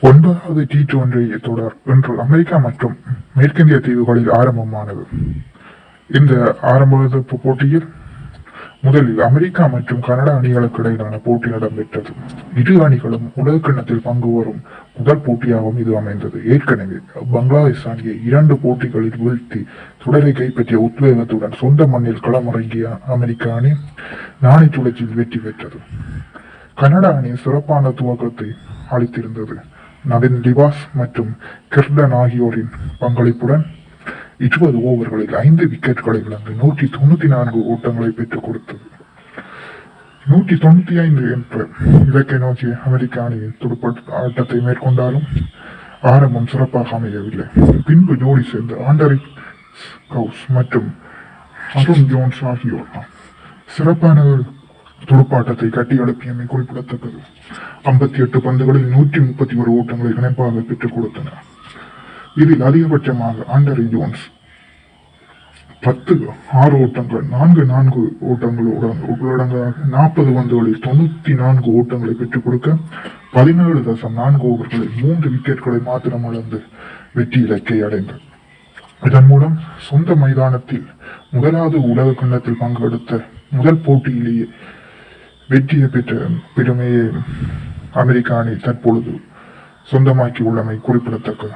ஒன்பதாவது T20 தொடர் இன்று அமெரிக்கா மற்றும் மேற்கிந்திய தீவுகளில் ஆரம்பமானது. இந்த ஆரம்ப போட்டியில் முதலில் அமெரிக்கா மற்றும் கனடா அணிகளுக்கு இடையிலான போட்டி இடம்பெற்றது. இரு அணிகளும் உலகக்கிண்ணத்தில் பங்கு வரும் முதல் போட்டியாகவும் இது அமைந்தது. ஏற்கனவே பங்களாதேஷ் அணியை 2 போட்டிகளில் வீழ்த்தி தொடரை கைப்பற்றிய உத்வேகத்துடன் சொந்த மண்ணில் களமிறங்கிய அமெரிக்க அணி நாணய சுழற்சியில் வெற்றி பெற்றது. கனடா அணி சிறப்பான துவக்கத்தை அளித்திருந்தது. நவீன் லிபாஸ் மற்றும் கிர்டன் ஆகியோரின் பங்களிப்புடன் 20 ஓவர்களில் 5 விக்கெட்டுகளை இழந்து 194 ஓட்டங்களை பெற்றுக் கொடுத்தது. 195 என்ற இலக்கை நோக்கி அமெரிக்க அணியின் துடுப்பாட்ட ஆட்டத்தை மேற்கொண்டாலும் ஆரம்பம் சிறப்பாக அமையவில்லை. பின்பு ஜோடி சேர்ந்த ஆண்டரி கவுஸ் மற்றும் அருண் ஜோன்ஸ் ஆகியோர் சிறப்பான துடுப்பாட்டத்தை கட்டி எழுப்பியமை குறிப்பிடத்தக்கது. 58 பந்துகளில் 131 ஓட்டங்களை இணைப்பாக பெற்றுக் கொடுத்தனர். இதில் அதிகபட்சமாக ஆண்டரி ஜோன்ஸ் 6 ஓட்டங்கள் 4 ஓட்டங்களுடன் உள்ளடங்காக 40 பந்துகளில் 94 ஓட்டங்களை பெற்றுக் கொடுக்க 17.4 ஓவர்களில் 3 விக்கெட்டுகளை மாத்திரம் இழந்து வெற்றி இலக்கை அடைந்தது. இதன் மூலம் சொந்த மைதானத்தில் முதலாவது உலக கிண்ணத்தில் பங்கெடுத்த முதல் போட்டியிலேயே வெற்றியை பெற்ற பெருமையை அமெரிக்க அணி தற்பொழுது சொந்தமாக்கி உள்ளமை குறிப்பிடத்தக்கது.